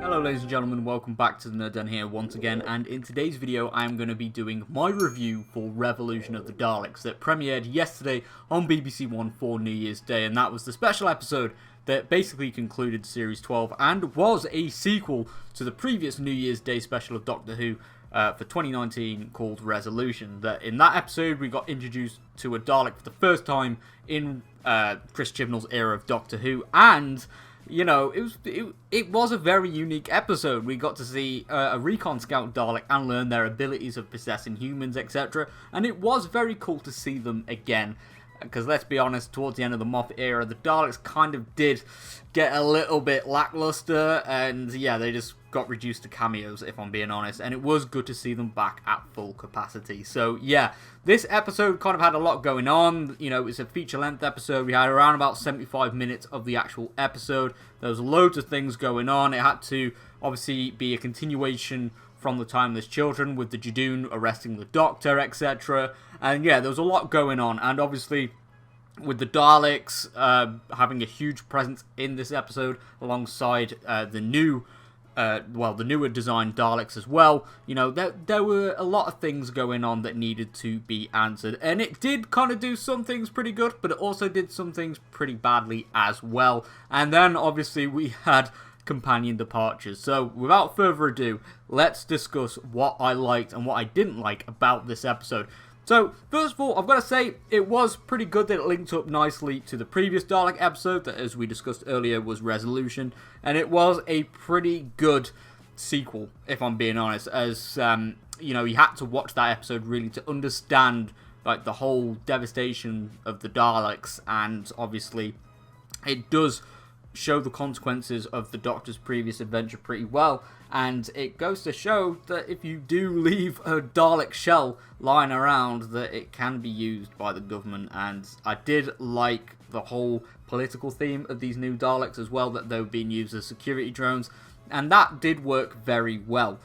Hello ladies and gentlemen, welcome back to the Nerd Den here once again, and in today's video I am going to be doing my review for Revolution of the Daleks that premiered yesterday on BBC One for New Year's Day, and that was the special episode that basically concluded Series 12 and was a sequel to the previous New Year's Day special of Doctor Who for 2019 called Resolution. That in that episode we got introduced to a Dalek for the first time in Chris Chibnall's era of Doctor Who, and you know, it was a very unique episode. We got to see a recon scout Dalek and learn their abilities of possessing humans, etc. And it was very cool to see them again. Because let's be honest, towards the end of the Moffat era, the Daleks kind of did get a little bit lackluster. And yeah, they just got reduced to cameos, if I'm being honest. And it was good to see them back at full capacity. So yeah, this episode kind of had a lot going on. You know, it was a feature-length episode. We had around about 75 minutes of the actual episode. There was loads of things going on. It had to obviously be a continuation from the Timeless Children with the Judoon arresting the Doctor, etc. And yeah, there was a lot going on. And obviously, with the Daleks having a huge presence in this episode alongside the newer designed Daleks as well, you know, there were a lot of things going on that needed to be answered. And it did kind of do some things pretty good, but it also did some things pretty badly as well. And then, obviously, we had companion departures. So, without further ado, let's discuss what I liked and what I didn't like about this episode. So, first of all, I've got to say, it was pretty good that it linked up nicely to the previous Dalek episode, that, as we discussed earlier, was Resolution, and it was a pretty good sequel, if I'm being honest, as, you know, you had to watch that episode really to understand, like, the whole devastation of the Daleks, and, obviously, it does show the consequences of the Doctor's previous adventure pretty well, and it goes to show that if you do leave a Dalek shell lying around, that it can be used by the government. And I did like the whole political theme of these new Daleks as well, that they were being used as security drones, and that did work very well.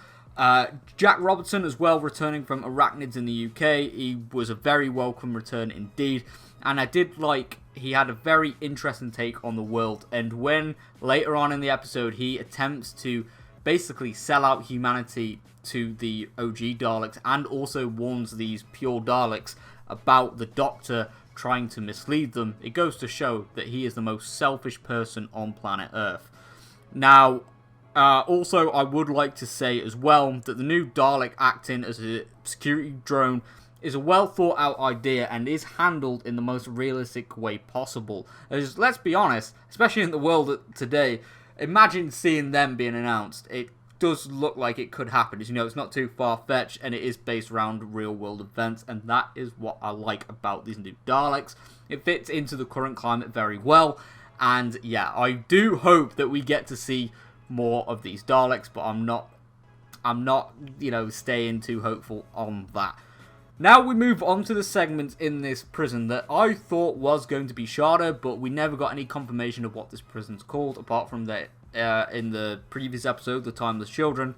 Jack Robertson as well, returning from Arachnids in the UK, he was a very welcome return indeed, and I did like he had a very interesting take on the world. And when later on in the episode he attempts to basically sell out humanity to the OG Daleks, and also warns these pure Daleks about the Doctor trying to mislead them, it goes to show that he is the most selfish person on planet Earth. Now, also I would like to say as well that the new Dalek acting as a security drone is a well thought out idea and is handled in the most realistic way possible. As, let's be honest, especially in the world today, imagine seeing them being announced. It does look like it could happen. As you know, it's not too far-fetched, and it is based around real-world events, and that is what I like about these new Daleks. It fits into the current climate very well, and yeah, I do hope that we get to see more of these Daleks, but I'm not, you know, staying too hopeful on that. Now we move on to the segment in this prison that I thought was going to be shorter, but we never got any confirmation of what this prison's called, apart from that in the previous episode, The Timeless Children,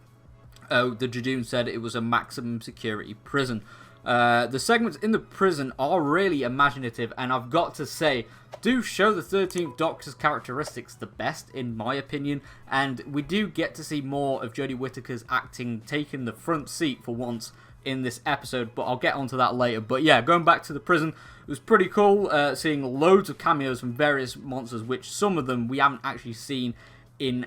the Judoon said it was a maximum security prison. The segments in the prison are really imaginative, and I've got to say, do show the 13th Doctor's characteristics the best, in my opinion, and we do get to see more of Jodie Whittaker's acting taking the front seat for once in this episode, but I'll get onto that later. But yeah, going back to the prison, it was pretty cool seeing loads of cameos from various monsters, which some of them we haven't actually seen in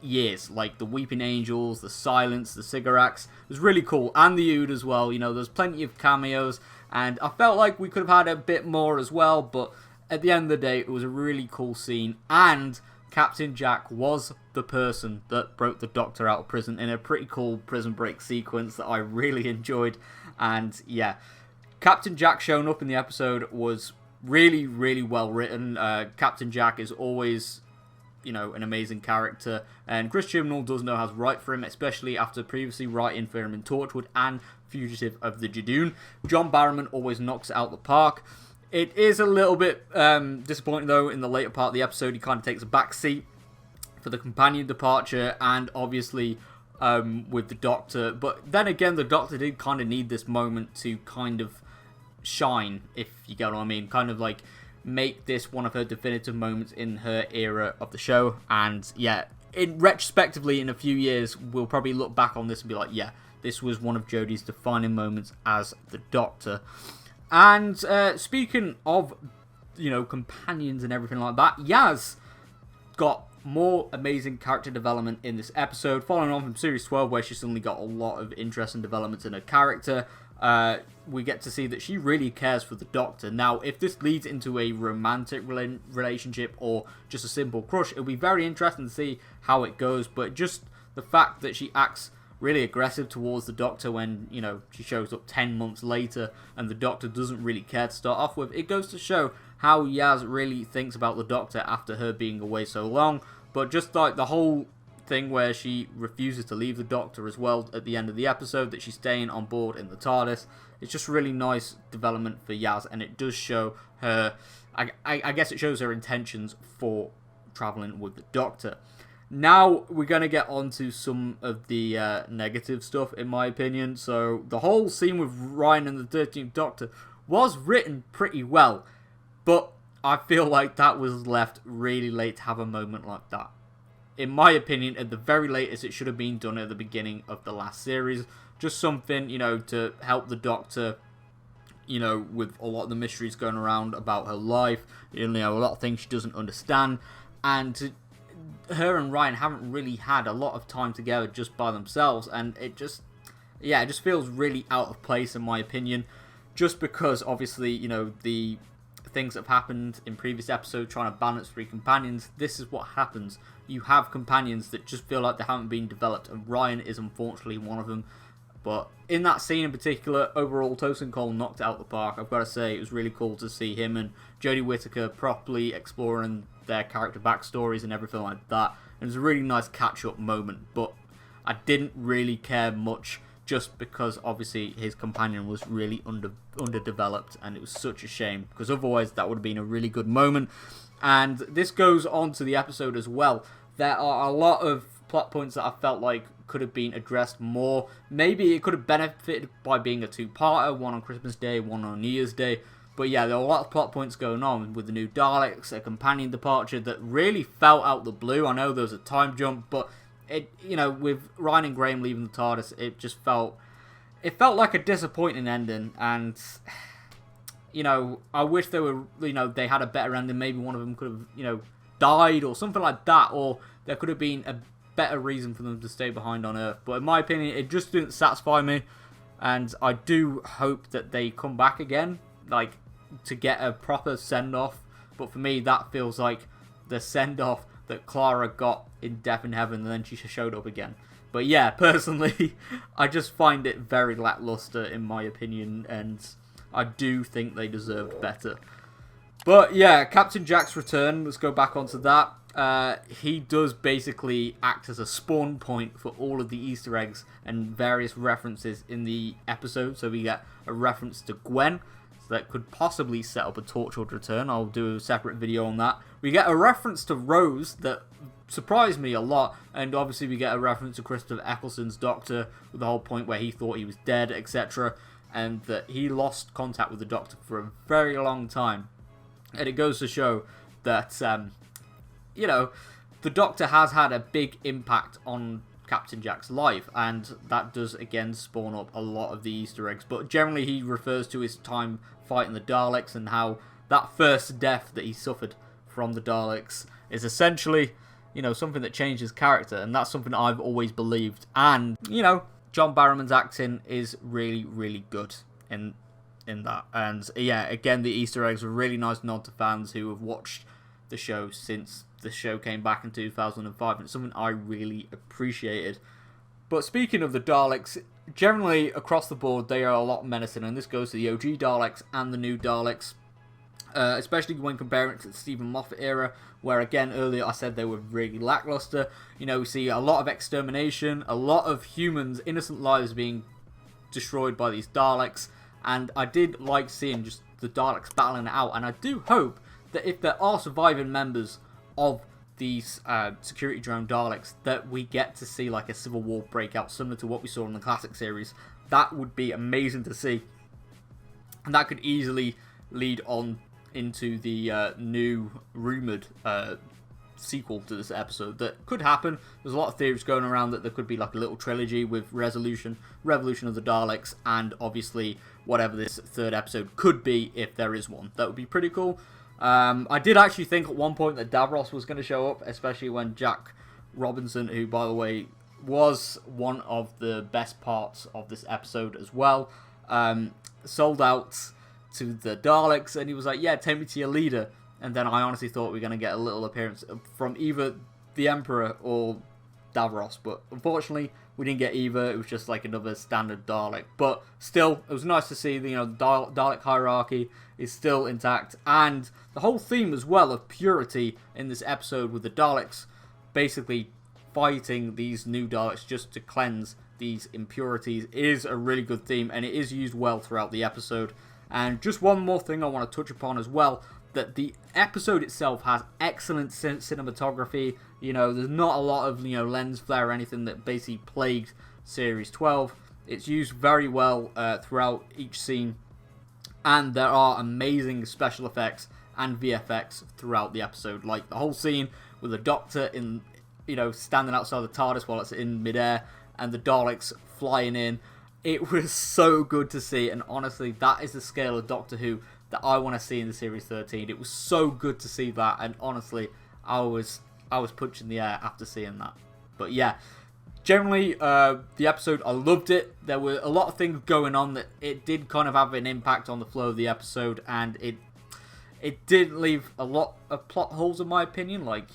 years, like the Weeping Angels, the Silence, the Cigarettes. It was really cool, and the Ood as well. You know, there's plenty of cameos, and I felt like we could have had a bit more as well, but at the end of the day, it was a really cool scene, and Captain Jack was the person that broke the Doctor out of prison in a pretty cool prison break sequence that I really enjoyed. And yeah, Captain Jack showing up in the episode was really, really well written. Captain Jack is always, you know, an amazing character, and Chris Chibnall does know how to write for him, especially after previously writing for him in Torchwood and Fugitive of the Judoon. John Barrowman always knocks it out the park. It is a little bit disappointing, though, in the later part of the episode. He kind of takes a back seat for the companion departure, and obviously with the Doctor. But then again, the Doctor did kind of need this moment to kind of shine, if you get what I mean. Kind of like make this one of her definitive moments in her era of the show. And yeah, retrospectively, in a few years, we'll probably look back on this and be like, yeah, this was one of Jodie's defining moments as the Doctor. And speaking of, companions and everything like that, Yaz got more amazing character development in this episode, following on from Series 12, where she suddenly got a lot of interesting developments in her character. We get to see that she really cares for the Doctor. Now, if this leads into a romantic relationship or just a simple crush, it'll be very interesting to see how it goes, but just the fact that she acts really aggressive towards the Doctor when, she shows up 10 months later and the Doctor doesn't really care to start off with, it goes to show how Yaz really thinks about the Doctor after her being away so long. But just like the whole thing where she refuses to leave the Doctor as well at the end of the episode, that she's staying on board in the TARDIS, it's just really nice development for Yaz, and it does show her, I guess it shows her intentions for travelling with the Doctor. Now we're going to get on to some of the negative stuff, in my opinion. So the whole scene with Ryan and the 13th Doctor was written pretty well, but I feel like that was left really late to have a moment like that. In my opinion, at the very latest, it should have been done at the beginning of the last series. Just something, to help the Doctor, with a lot of the mysteries going around about her life. A lot of things she doesn't understand. And her and Ryan haven't really had a lot of time together just by themselves. And it just feels really out of place, in my opinion. Just because, obviously, the things that have happened in previous episodes trying to balance three companions, this is what happens. You have companions that just feel like they haven't been developed, and Ryan is unfortunately one of them. But in that scene in particular, overall, Tosin Cole knocked it out the park. I've got to say, it was really cool to see him and Jodie Whittaker properly exploring their character backstories and everything like that. And it was a really nice catch-up moment, but I didn't really care much, just because obviously his companion was really underdeveloped, and it was such a shame, because otherwise that would have been a really good moment. And this goes on to the episode as well. There are a lot of plot points that I felt like could have been addressed more. Maybe it could have benefited by being a two-parter, one on Christmas Day, one on New Year's Day. But yeah, there are a lot of plot points going on with the new Daleks, a companion departure that really fell out the blue. I know there was a time jump, but it, with Ryan and Graham leaving the TARDIS, it just felt like a disappointing ending. And I wish they were, they had a better ending. Maybe one of them could have, died or something like that, or there could have been a better reason for them to stay behind on Earth. But in my opinion, it just didn't satisfy me, and I do hope that they come back again, to get a proper send-off. But for me, that feels like the send-off that Clara got in Death in Heaven, and then she showed up again. But yeah, personally, I just find it very lackluster, in my opinion, and I do think they deserved better. But yeah, Captain Jack's return, let's go back onto that. He does basically act as a spawn point for all of the Easter eggs and various references in the episode. So we get a reference to Gwen, so that could possibly set up a Torchwood return. I'll do a separate video on that. We get a reference to Rose that surprised me a lot, and obviously we get a reference to Christopher Eccleston's Doctor, with the whole point where he thought he was dead, etc., and that he lost contact with the Doctor for a very long time. And it goes to show that, the Doctor has had a big impact on Captain Jack's life, and that does again spawn up a lot of the Easter eggs. But generally he refers to his time fighting the Daleks, and how that first death that he suffered from the Daleks is essentially, something that changed his character, and that's something I've always believed. And, John Barrowman's acting is really, really good in that. And yeah, again, the Easter eggs are a really nice nod to fans who have watched the show since the show came back in 2005, and it's something I really appreciated. But speaking of the Daleks, generally across the board they are a lot menacing, and this goes to the OG Daleks and the new Daleks, especially when comparing it to the Stephen Moffat era, where again earlier I said they were really lackluster. We see a lot of extermination, a lot of humans, innocent lives being destroyed by these Daleks, and I did like seeing just the Daleks battling it out. And I do hope that if there are surviving members of these security drone Daleks, that we get to see like a civil war breakout similar to what we saw in the classic series. That would be amazing to see, and that could easily lead on into the new rumoured sequel to this episode that could happen. There's a lot of theories going around that there could be like a little trilogy with Revolution of the Daleks, and obviously whatever this third episode could be, if there is one. That would be pretty cool. I did actually think at one point that Davros was going to show up, especially when Jack Robertson, who by the way was one of the best parts of this episode as well, sold out to the Daleks, and he was like, yeah, take me to your leader. And then I honestly thought we were going to get a little appearance from either the Emperor or Davros, but unfortunately we didn't get either. It was just like another standard Dalek. But still, it was nice to see the, the Dalek hierarchy is still intact, and the whole theme as well of purity in this episode, with the Daleks basically fighting these new Daleks just to cleanse these impurities, is a really good theme, and it is used well throughout the episode. And just one more thing I want to touch upon as well, that the episode itself has excellent cinematography. There's not a lot of lens flare or anything that basically plagued Series 12. It's used very well throughout each scene, and there are amazing special effects and VFX throughout the episode, like the whole scene with the Doctor in standing outside the TARDIS while it's in midair, and the Daleks flying in. It was so good to see, and honestly, that is the scale of Doctor Who that I want to see in the Series 13. It was so good to see that, and honestly, I was punching the air after seeing that. But yeah, generally, the episode, I loved it. There were a lot of things going on that it did kind of have an impact on the flow of the episode, and it did leave a lot of plot holes in my opinion. Like,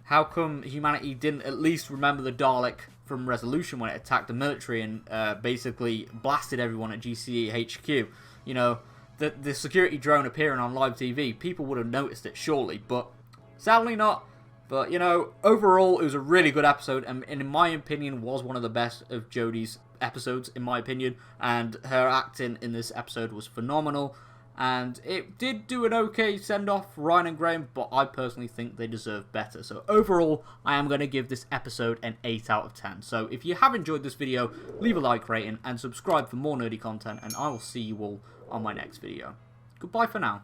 how come humanity didn't at least remember the Dalek from Resolution when it attacked the military and basically blasted everyone at GCE HQ? The security drone appearing on live TV, people would have noticed it surely, but sadly not. But, overall, it was a really good episode, and in my opinion, was one of the best of Jodie's episodes, in my opinion, and her acting in this episode was phenomenal, and it did do an okay send-off, Ryan and Graham, but I personally think they deserve better. So overall, I am going to give this episode an 8 out of 10. So if you have enjoyed this video, leave a like rating and subscribe for more nerdy content, and I will see you all on my next video. Goodbye for now.